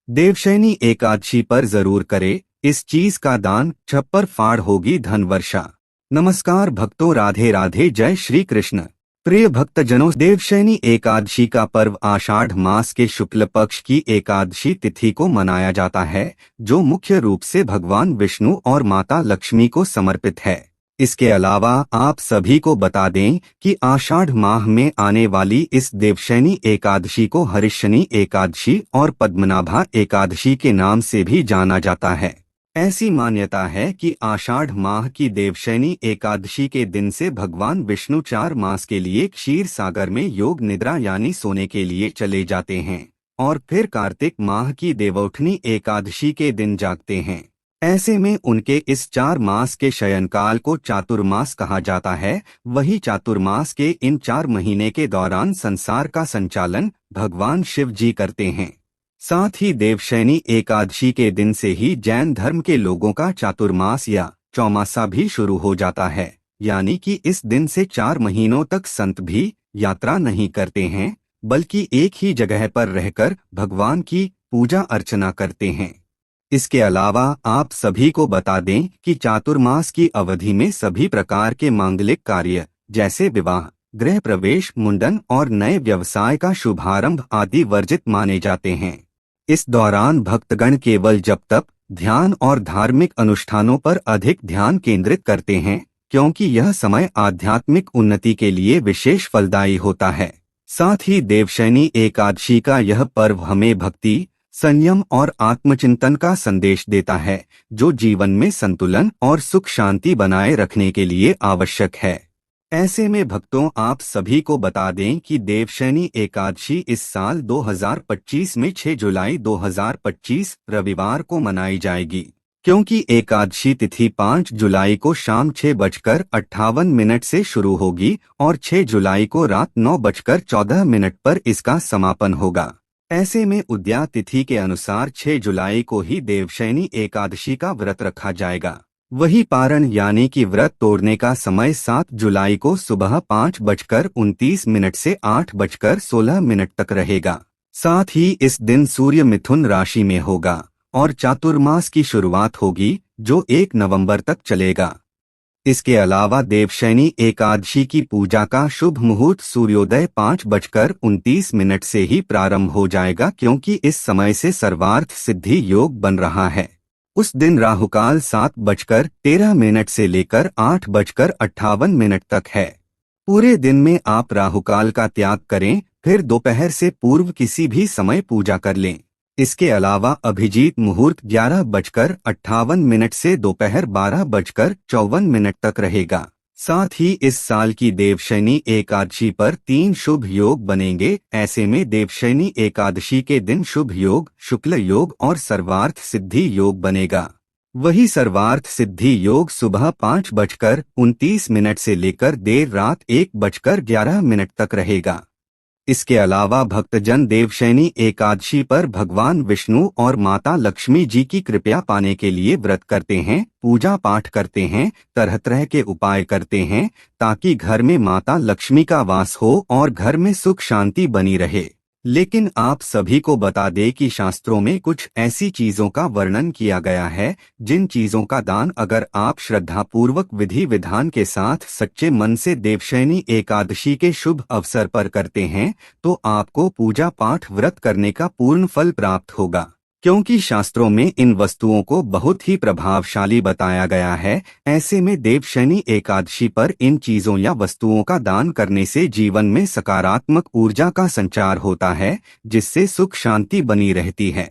देवशयनी एकादशी पर जरूर करे इस चीज का दान, छप्पर फाड़ होगी धन वर्षा। नमस्कार भक्तों, राधे राधे, जय श्री कृष्ण। प्रिय भक्तजनों, देवशयनी एकादशी का पर्व आषाढ़ मास के शुक्ल पक्ष की एकादशी तिथि को मनाया जाता है, जो मुख्य रूप से भगवान विष्णु और माता लक्ष्मी को समर्पित है। इसके अलावा आप सभी को बता दें कि आषाढ़ माह में आने वाली इस देवशयनी एकादशी को हरिशनी एकादशी और पद्मनाभा एकादशी के नाम से भी जाना जाता है। ऐसी मान्यता है कि आषाढ़ माह की देवशयनी एकादशी के दिन से भगवान विष्णु 4 मास के लिए क्षीर सागर में योग निद्रा यानी सोने के लिए चले जाते हैं और फिर कार्तिक माह की देवउठनी एकादशी के दिन जागते हैं। ऐसे में उनके इस 4 मास के शयनकाल को चातुर्मास कहा जाता है। वही चातुर्मास के इन 4 महीने के दौरान संसार का संचालन भगवान शिव जी करते हैं। साथ ही देवशयनी एकादशी के दिन से ही जैन धर्म के लोगों का चातुर्मास या चौमासा भी शुरू हो जाता है, यानी कि इस दिन से 4 महीनों तक संत भी यात्रा नहीं करते हैं, बल्कि एक ही जगह पर रहकर भगवान की पूजा अर्चना करते हैं। इसके अलावा आप सभी को बता दें कि चातुर्मास की अवधि में सभी प्रकार के मांगलिक कार्य जैसे विवाह, गृह प्रवेश, मुंडन और नए व्यवसाय का शुभारंभ आदि वर्जित माने जाते हैं। इस दौरान भक्तगण केवल जप तप, ध्यान और धार्मिक अनुष्ठानों पर अधिक ध्यान केंद्रित करते हैं, क्योंकि यह समय आध्यात्मिक उन्नति के लिए विशेष फलदायी होता है। साथ ही देवशयनी एकादशी का यह पर्व हमें भक्ति, संयम और आत्मचिंतन का संदेश देता है, जो जीवन में संतुलन और सुख शांति बनाए रखने के लिए आवश्यक है। ऐसे में भक्तों, आप सभी को बता दें कि देवशयनी एकादशी इस साल 2025 में 6 जुलाई 2025 रविवार को मनाई जाएगी, क्योंकि एकादशी तिथि 5 जुलाई को शाम 6:58 से शुरू होगी और 6 जुलाई को रात 9:14 पर इसका समापन होगा। ऐसे में उद्या तिथि के अनुसार 6 जुलाई को ही देवशयनी एकादशी का व्रत रखा जाएगा। वही पारण यानी कि व्रत तोड़ने का समय 7 जुलाई को सुबह 5:29 से 8:16 तक रहेगा। साथ ही इस दिन सूर्य मिथुन राशि में होगा और चातुर्मास की शुरुआत होगी, जो 1 नवंबर तक चलेगा। इसके अलावा देवशयनी एकादशी की पूजा का शुभ मुहूर्त सूर्योदय 5:29 से ही प्रारंभ हो जाएगा, क्योंकि इस समय से सर्वार्थ सिद्धि योग बन रहा है। उस दिन राहुकाल 7:13 से लेकर 8:58 तक है। पूरे दिन में आप राहुकाल का त्याग करें, फिर दोपहर से पूर्व किसी भी समय पूजा कर लें। इसके अलावा अभिजीत मुहूर्त 11:58 से दोपहर 12:54 तक रहेगा। साथ ही इस साल की देवशयनी एकादशी पर 3 शुभ योग बनेंगे। ऐसे में देवशयनी एकादशी के दिन शुभ योग, शुक्ल योग और सर्वार्थ सिद्धि योग बनेगा। वही सर्वार्थ सिद्धि योग सुबह 5:29 से लेकर देर रात 1:11 तक रहेगा। इसके अलावा भक्तजन देवशयनी एकादशी पर भगवान विष्णु और माता लक्ष्मी जी की कृपा पाने के लिए व्रत करते हैं, पूजा पाठ करते हैं, तरह तरह के उपाय करते हैं, ताकि घर में माता लक्ष्मी का वास हो और घर में सुख शांति बनी रहे। लेकिन आप सभी को बता दें कि शास्त्रों में कुछ ऐसी चीजों का वर्णन किया गया है, जिन चीजों का दान अगर आप श्रद्धापूर्वक विधि विधान के साथ सच्चे मन से देवशयनी एकादशी के शुभ अवसर पर करते हैं, तो आपको पूजा पाठ व्रत करने का पूर्ण फल प्राप्त होगा। क्योंकि शास्त्रों में इन वस्तुओं को बहुत ही प्रभावशाली बताया गया है। ऐसे में देवशयनी एकादशी पर इन चीजों या वस्तुओं का दान करने से जीवन में सकारात्मक ऊर्जा का संचार होता है, जिससे सुख शांति बनी रहती है।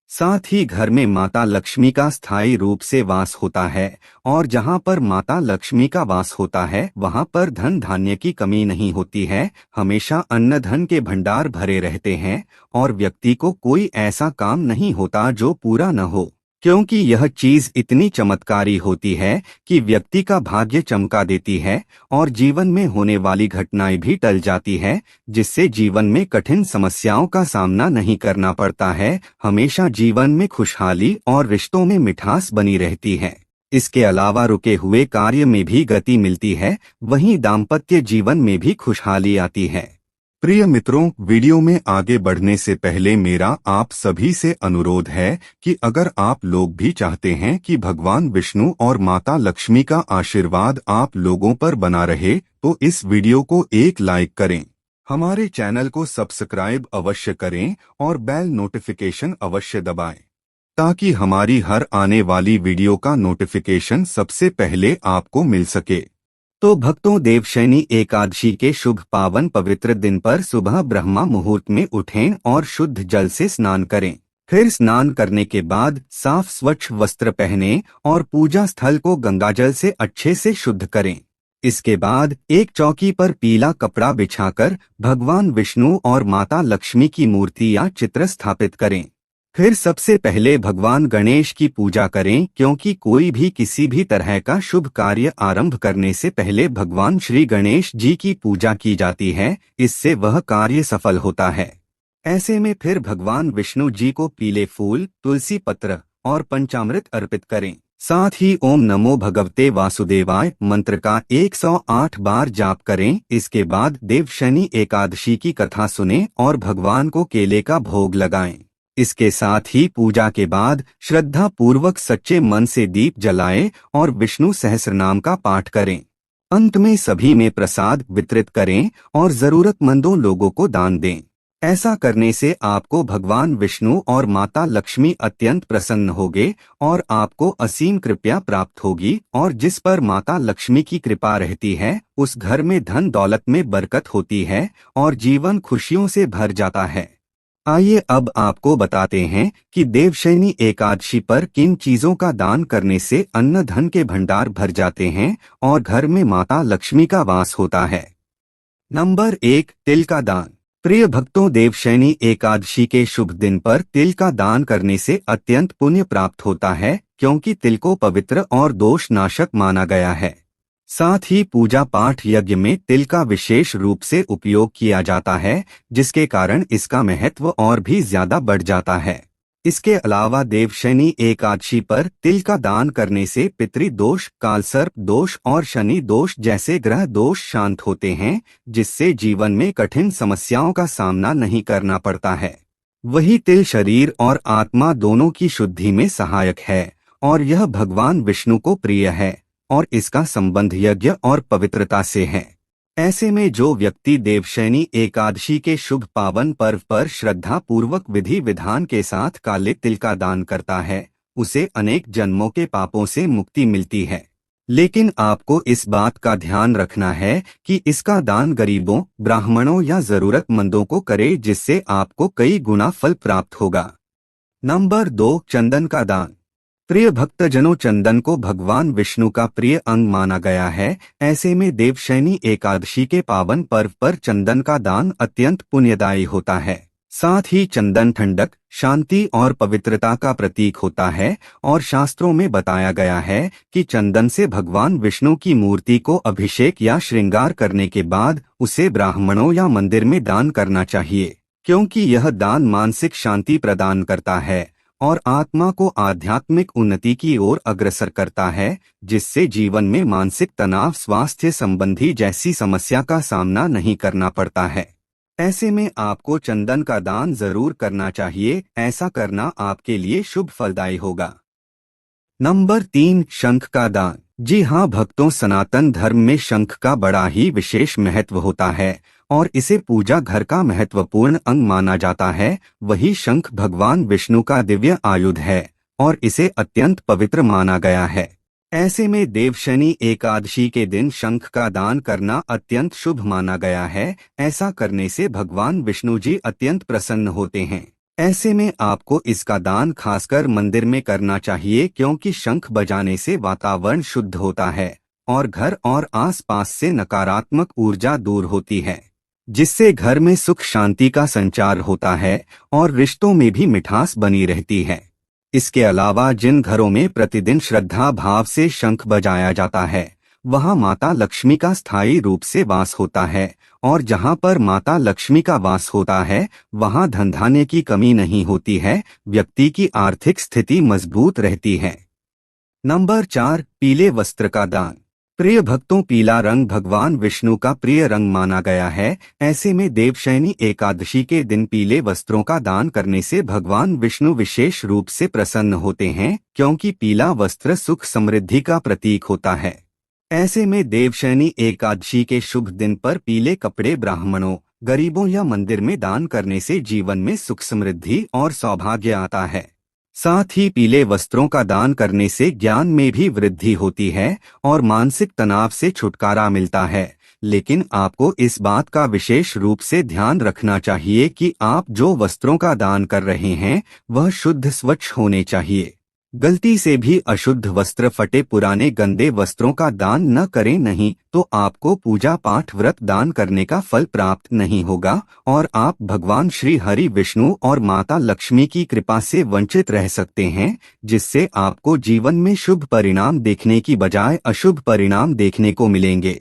साथ ही घर में माता लक्ष्मी का स्थायी रूप से वास होता है, और जहां पर माता लक्ष्मी का वास होता है वहां पर धन धान्य की कमी नहीं होती है। हमेशा अन्न धन के भंडार भरे रहते हैं और व्यक्ति को कोई ऐसा काम नहीं होता जो पूरा न हो, क्योंकि यह चीज इतनी चमत्कारी होती है कि व्यक्ति का भाग्य चमका देती है और जीवन में होने वाली घटनाएं भी टल जाती है, जिससे जीवन में कठिन समस्याओं का सामना नहीं करना पड़ता है। हमेशा जीवन में खुशहाली और रिश्तों में मिठास बनी रहती है। इसके अलावा रुके हुए कार्य में भी गति मिलती है, वहीं दाम्पत्य जीवन में भी खुशहाली आती है। प्रिय मित्रों, वीडियो में आगे बढ़ने से पहले मेरा आप सभी से अनुरोध है कि अगर आप लोग भी चाहते हैं कि भगवान विष्णु और माता लक्ष्मी का आशीर्वाद आप लोगों पर बना रहे तो इस वीडियो को एक लाइक करें, हमारे चैनल को सब्सक्राइब अवश्य करें और बेल नोटिफिकेशन अवश्य दबाएं ताकि हमारी हर आने वाली वीडियो का नोटिफिकेशन सबसे पहले आपको मिल सके। तो भक्तों, देवशयनी एकादशी के शुभ पावन पवित्र दिन पर सुबह ब्रह्मा मुहूर्त में उठें और शुद्ध जल से स्नान करें। फिर स्नान करने के बाद साफ स्वच्छ वस्त्र पहनें और पूजा स्थल को गंगाजल से अच्छे से शुद्ध करें। इसके बाद एक चौकी पर पीला कपड़ा बिछाकर भगवान विष्णु और माता लक्ष्मी की मूर्ति या चित्र स्थापित करें। फिर सबसे पहले भगवान गणेश की पूजा करें, क्योंकि कोई भी किसी भी तरह का शुभ कार्य आरंभ करने से पहले भगवान श्री गणेश जी की पूजा की जाती है, इससे वह कार्य सफल होता है। ऐसे में फिर भगवान विष्णु जी को पीले फूल, तुलसी पत्र और पंचामृत अर्पित करें। साथ ही ओम नमो भगवते वासुदेवाय मंत्र का 108 बार जाप करें। इसके बाद देवशयनी एकादशी की कथा सुनें और भगवान को केले का भोग लगाएं। इसके साथ ही पूजा के बाद श्रद्धा पूर्वक सच्चे मन से दीप जलाएं और विष्णु सहस्रनाम का पाठ करें। अंत में सभी में प्रसाद वितरित करें और जरूरतमंदों लोगों को दान दें। ऐसा करने से आपको भगवान विष्णु और माता लक्ष्मी अत्यंत प्रसन्न होंगे और आपको असीम कृपा प्राप्त होगी, और जिस पर माता लक्ष्मी की कृपा रहती है उस घर में धन दौलत में बरकत होती है और जीवन खुशियों से भर जाता है। आइए अब आपको बताते हैं कि देवशयनी एकादशी पर किन चीजों का दान करने से अन्न धन के भंडार भर जाते हैं और घर में माता लक्ष्मी का वास होता है। नंबर 1, तिल का दान। प्रिय भक्तों, देवशयनी एकादशी के शुभ दिन पर तिल का दान करने से अत्यंत पुण्य प्राप्त होता है, क्योंकि तिल को पवित्र और दोष नाशक माना गया है। साथ ही पूजा पाठ यज्ञ में तिल का विशेष रूप से उपयोग किया जाता है, जिसके कारण इसका महत्व और भी ज्यादा बढ़ जाता है। इसके अलावा देवशयनी एकादशी पर तिल का दान करने से पितृदोष, कालसर्प दोष और शनि दोष जैसे ग्रह दोष शांत होते हैं, जिससे जीवन में कठिन समस्याओं का सामना नहीं करना पड़ता है। वही तिल शरीर और आत्मा दोनों की शुद्धि में सहायक है और यह भगवान विष्णु को प्रिय है और इसका संबंध यज्ञ और पवित्रता से है। ऐसे में जो व्यक्ति देवशयनी एकादशी के शुभ पावन पर्व पर श्रद्धा पूर्वक विधि विधान के साथ काले तिल का दान करता है, उसे अनेक जन्मों के पापों से मुक्ति मिलती है। लेकिन आपको इस बात का ध्यान रखना है कि इसका दान गरीबों, ब्राह्मणों या जरूरतमंदों को करे, जिससे आपको कई गुना फल प्राप्त होगा। नंबर 2, चंदन का दान। प्रिय भक्तजनों, चंदन को भगवान विष्णु का प्रिय अंग माना गया है। ऐसे में देवशयनी एकादशी के पावन पर्व पर चंदन का दान अत्यंत पुण्यदायी होता है। साथ ही चंदन ठंडक, शांति और पवित्रता का प्रतीक होता है और शास्त्रों में बताया गया है कि चंदन से भगवान विष्णु की मूर्ति को अभिषेक या श्रृंगार करने के बाद उसे ब्राह्मणों या मंदिर में दान करना चाहिए, क्योंकि यह दान मानसिक शांति प्रदान करता है और आत्मा को आध्यात्मिक उन्नति की ओर अग्रसर करता है, जिससे जीवन में मानसिक तनाव, स्वास्थ्य संबंधी जैसी समस्या का सामना नहीं करना पड़ता है। ऐसे में आपको चंदन का दान जरूर करना चाहिए। ऐसा करना आपके लिए शुभ फलदायी होगा। नंबर 3, शंख का दान। जी हाँ भक्तों, सनातन धर्म में शंख का बड़ा ही विशेष महत्व होता है और इसे पूजा घर का महत्वपूर्ण अंग माना जाता है। वही शंख भगवान विष्णु का दिव्य आयुध है और इसे अत्यंत पवित्र माना गया है। ऐसे में देवशयनी एकादशी के दिन शंख का दान करना अत्यंत शुभ माना गया है। ऐसा करने से भगवान विष्णु जी अत्यंत प्रसन्न होते हैं। ऐसे में आपको इसका दान खासकर मंदिर में करना चाहिए, क्योंकि शंख बजाने से वातावरण शुद्ध होता है और घर और आसपास से नकारात्मक ऊर्जा दूर होती है, जिससे घर में सुख शांति का संचार होता है और रिश्तों में भी मिठास बनी रहती है। इसके अलावा जिन घरों में प्रतिदिन श्रद्धा भाव से शंख बजाया जाता है, वहां माता लक्ष्मी का स्थायी रूप से वास होता है और जहां पर माता लक्ष्मी का वास होता है वहां धन धान्य की कमी नहीं होती है, व्यक्ति की आर्थिक स्थिति मजबूत रहती है। नंबर 4, पीले वस्त्र का दान। प्रिय भक्तों, पीला रंग भगवान विष्णु का प्रिय रंग माना गया है। ऐसे में देवशयनी एकादशी के दिन पीले वस्त्रों का दान करने से भगवान विष्णु विशेष रूप से प्रसन्न होते हैं, क्योंकि पीला वस्त्र सुख समृद्धि का प्रतीक होता है। ऐसे में देवशयनी एकादशी के शुभ दिन पर पीले कपड़े ब्राह्मणों, गरीबों या मंदिर में दान करने से जीवन में सुख समृद्धि और सौभाग्य आता है। साथ ही पीले वस्त्रों का दान करने से ज्ञान में भी वृद्धि होती है और मानसिक तनाव से छुटकारा मिलता है। लेकिन आपको इस बात का विशेष रूप से ध्यान रखना चाहिए कि आप जो वस्त्रों का दान कर रहे हैं वह शुद्ध स्वच्छ होने चाहिए। गलती से भी अशुद्ध वस्त्र, फटे पुराने गंदे वस्त्रों का दान न करें, नहीं तो आपको पूजा पाठ व्रत दान करने का फल प्राप्त नहीं होगा और आप भगवान श्री हरि विष्णु और माता लक्ष्मी की कृपा से वंचित रह सकते हैं, जिससे आपको जीवन में शुभ परिणाम देखने की बजाय अशुभ परिणाम देखने को मिलेंगे।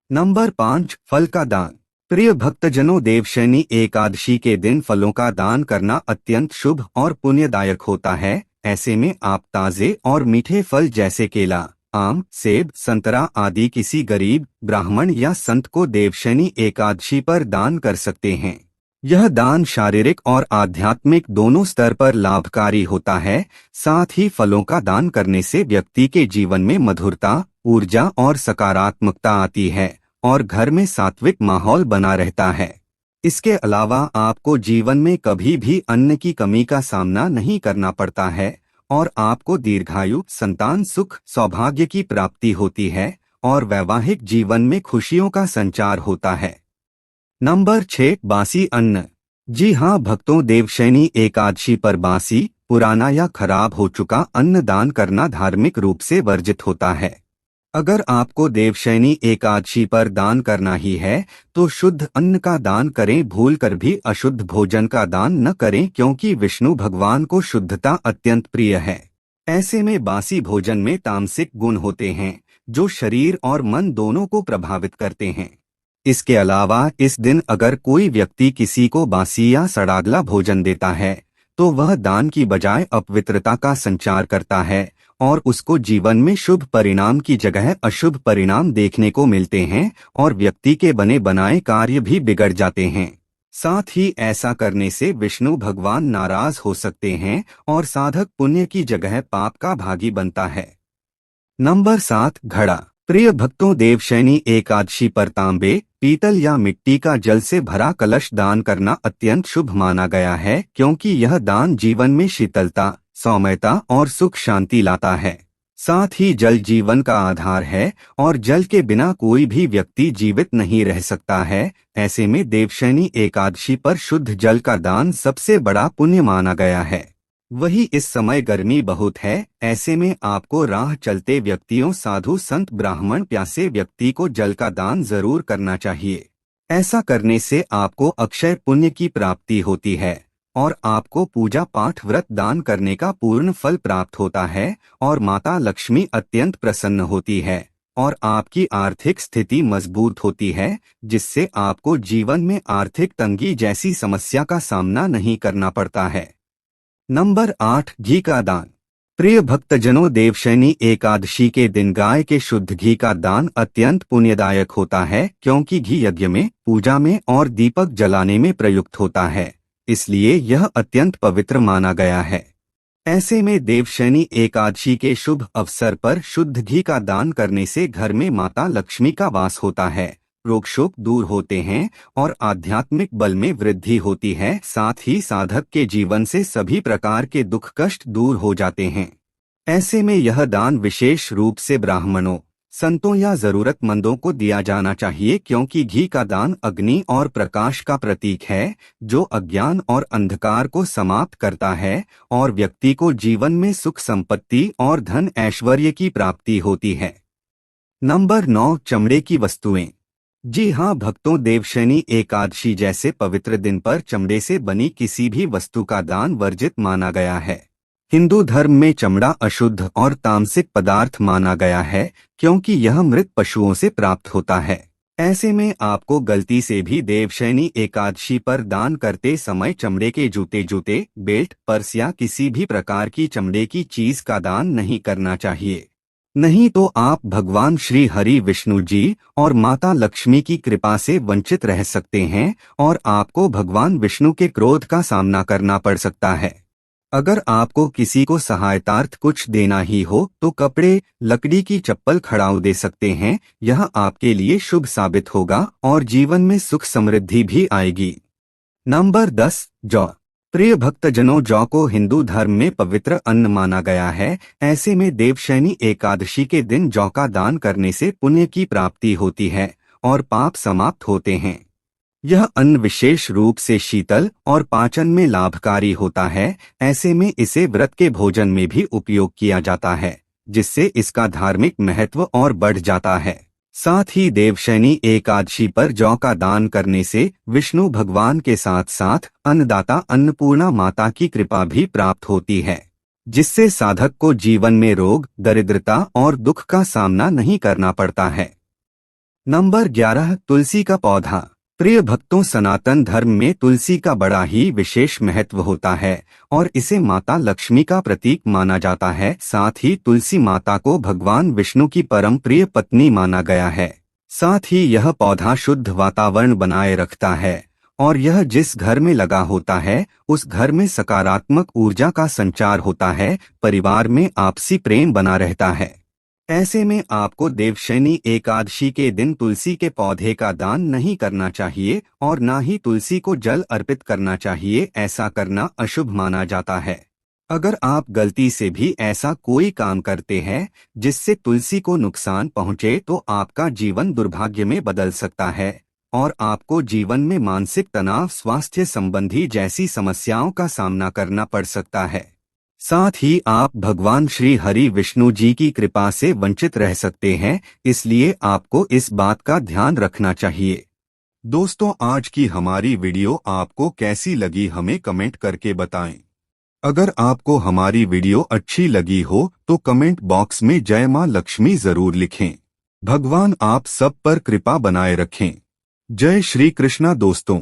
नंबर 5, फल का दान। प्रिय भक्तजनों, देवशयनी एकादशी के दिन फलों का दान करना अत्यंत शुभ और पुण्यदायक होता है। ऐसे में आप ताजे और मीठे फल जैसे केला, आम, सेब, संतरा आदि किसी गरीब, ब्राह्मण या संत को देवशयनी एकादशी पर दान कर सकते हैं। यह दान शारीरिक और आध्यात्मिक दोनों स्तर पर लाभकारी होता है। साथ ही फलों का दान करने से व्यक्ति के जीवन में मधुरता, ऊर्जा और सकारात्मकता आती है और घर में सात्विक माहौल बना रहता है। इसके अलावा आपको जीवन में कभी भी अन्न की कमी का सामना नहीं करना पड़ता है और आपको दीर्घायु, संतान सुख, सौभाग्य की प्राप्ति होती है और वैवाहिक जीवन में खुशियों का संचार होता है। नंबर 6, बासी अन्न। जी हाँ भक्तों, देवशयनी एकादशी पर बासी, पुराना या खराब हो चुका अन्न दान करना धार्मिक रूप से वर्जित होता है। अगर आपको देवशयनी एकादशी पर दान करना ही है तो शुद्ध अन्न का दान करें, भूलकर भी अशुद्ध भोजन का दान न करें, क्योंकि विष्णु भगवान को शुद्धता अत्यंत प्रिय है। ऐसे में बासी भोजन में तामसिक गुण होते हैं जो शरीर और मन दोनों को प्रभावित करते हैं। इसके अलावा इस दिन अगर कोई व्यक्ति किसी को बासी या सड़ागला भोजन देता है तो वह दान की बजाय अपवित्रता का संचार करता है और उसको जीवन में शुभ परिणाम की जगह अशुभ परिणाम देखने को मिलते हैं और व्यक्ति के बने बनाए कार्य भी बिगड़ जाते हैं। साथ ही ऐसा करने से विष्णु भगवान नाराज हो सकते हैं और साधक पुण्य की जगह पाप का भागी बनता है। नंबर 7, घड़ा। प्रिय भक्तों, देवशयनी एकादशी पर तांबे, पीतल या मिट्टी का जल से भरा कलश दान करना अत्यंत शुभ माना गया है, क्योंकि यह दान जीवन में शीतलता, सौम्यता और सुख शांति लाता है। साथ ही जल जीवन का आधार है और जल के बिना कोई भी व्यक्ति जीवित नहीं रह सकता है। ऐसे में देवशयनी एकादशी पर शुद्ध जल का दान सबसे बड़ा पुण्य माना गया है। वही इस समय गर्मी बहुत है, ऐसे में आपको राह चलते व्यक्तियों, साधु संत, ब्राह्मण, प्यासे व्यक्ति को जल का दान जरूर करना चाहिए। ऐसा करने से आपको अक्षय पुण्य की प्राप्ति होती है और आपको पूजा पाठ व्रत दान करने का पूर्ण फल प्राप्त होता है और माता लक्ष्मी अत्यंत प्रसन्न होती है और आपकी आर्थिक स्थिति मजबूत होती है, जिससे आपको जीवन में आर्थिक तंगी जैसी समस्या का सामना नहीं करना पड़ता है। नंबर 8, घी का दान। प्रिय भक्तजनों, देवशयनी एकादशी के दिन गाय के शुद्ध घी का दान अत्यंत पुण्यदायक होता है, क्योंकि घी यज्ञ में, पूजा में और दीपक जलाने में प्रयुक्त होता है, इसलिए यह अत्यंत पवित्र माना गया है। ऐसे में देवशयनी एकादशी के शुभ अवसर पर शुद्ध घी का दान करने से घर में माता लक्ष्मी का वास होता है, रोग शोक दूर होते हैं और आध्यात्मिक बल में वृद्धि होती है। साथ ही साधक के जीवन से सभी प्रकार के दुख कष्ट दूर हो जाते हैं। ऐसे में यह दान विशेष रूप से ब्राह्मणों, संतों या जरूरतमंदों को दिया जाना चाहिए, क्योंकि घी का दान अग्नि और प्रकाश का प्रतीक है जो अज्ञान और अंधकार को समाप्त करता है और व्यक्ति को जीवन में सुख संपत्ति और धन ऐश्वर्य की प्राप्ति होती है। नंबर 9, चमड़े की वस्तुएं। जी हाँ भक्तों, देवशयनी एकादशी जैसे पवित्र दिन पर चमड़े से बनी किसी भी वस्तु का दान वर्जित माना गया है। हिंदू धर्म में चमड़ा अशुद्ध और तामसिक पदार्थ माना गया है, क्योंकि यह मृत पशुओं से प्राप्त होता है। ऐसे में आपको गलती से भी देवशयनी एकादशी पर दान करते समय चमड़े के जूते, बेल्ट, पर्स या किसी भी प्रकार की चमड़े की चीज का दान नहीं करना चाहिए। नहीं तो आप भगवान श्री हरि विष्णु जी और माता लक्ष्मी की कृपा से वंचित रह सकते हैं और आपको भगवान विष्णु के क्रोध का सामना करना पड़ सकता है। अगर आपको किसी को सहायतार्थ कुछ देना ही हो तो कपड़े, लकड़ी की चप्पल खड़ाऊ दे सकते हैं। यह आपके लिए शुभ साबित होगा और जीवन में सुख समृद्धि भी आएगी। नंबर 10, जौ। प्रिय भक्तजनों, जौ को हिंदू धर्म में पवित्र अन्न माना गया है। ऐसे में देवशयनी एकादशी के दिन जौ का दान करने से पुण्य की प्राप्ति होती है और पाप समाप्त होते हैं। यह अन्न विशेष रूप से शीतल और पाचन में लाभकारी होता है। ऐसे में इसे व्रत के भोजन में भी उपयोग किया जाता है, जिससे इसका धार्मिक महत्व और बढ़ जाता है। साथ ही देवशयनी एकादशी पर जौ का दान करने से विष्णु भगवान के साथ साथ अन्नदाता अन्नपूर्णा माता की कृपा भी प्राप्त होती है, जिससे साधक को जीवन में रोग, दरिद्रता और दुख का सामना नहीं करना पड़ता है। नंबर 11, तुलसी का पौधा। प्रिय भक्तों, सनातन धर्म में तुलसी का बड़ा ही विशेष महत्व होता है और इसे माता लक्ष्मी का प्रतीक माना जाता है। साथ ही तुलसी माता को भगवान विष्णु की परम प्रिय पत्नी माना गया है। साथ ही यह पौधा शुद्ध वातावरण बनाए रखता है और यह जिस घर में लगा होता है उस घर में सकारात्मक ऊर्जा का संचार होता है, परिवार में आपसी प्रेम बना रहता है। ऐसे में आपको देवशयनी एकादशी के दिन तुलसी के पौधे का दान नहीं करना चाहिए और ना ही तुलसी को जल अर्पित करना चाहिए। ऐसा करना अशुभ माना जाता है। अगर आप गलती से भी ऐसा कोई काम करते हैं जिससे तुलसी को नुकसान पहुंचे तो आपका जीवन दुर्भाग्य में बदल सकता है और आपको जीवन में मानसिक तनाव, स्वास्थ्य संबंधी जैसी समस्याओं का सामना करना पड़ सकता है। साथ ही आप भगवान श्री हरि विष्णु जी की कृपा से वंचित रह सकते हैं, इसलिए आपको इस बात का ध्यान रखना चाहिए। दोस्तों, आज की हमारी वीडियो आपको कैसी लगी हमें कमेंट करके बताएं। अगर आपको हमारी वीडियो अच्छी लगी हो तो कमेंट बॉक्स में जय मां लक्ष्मी जरूर लिखें। भगवान आप सब पर कृपा बनाए रखें। जय श्री कृष्णा दोस्तों।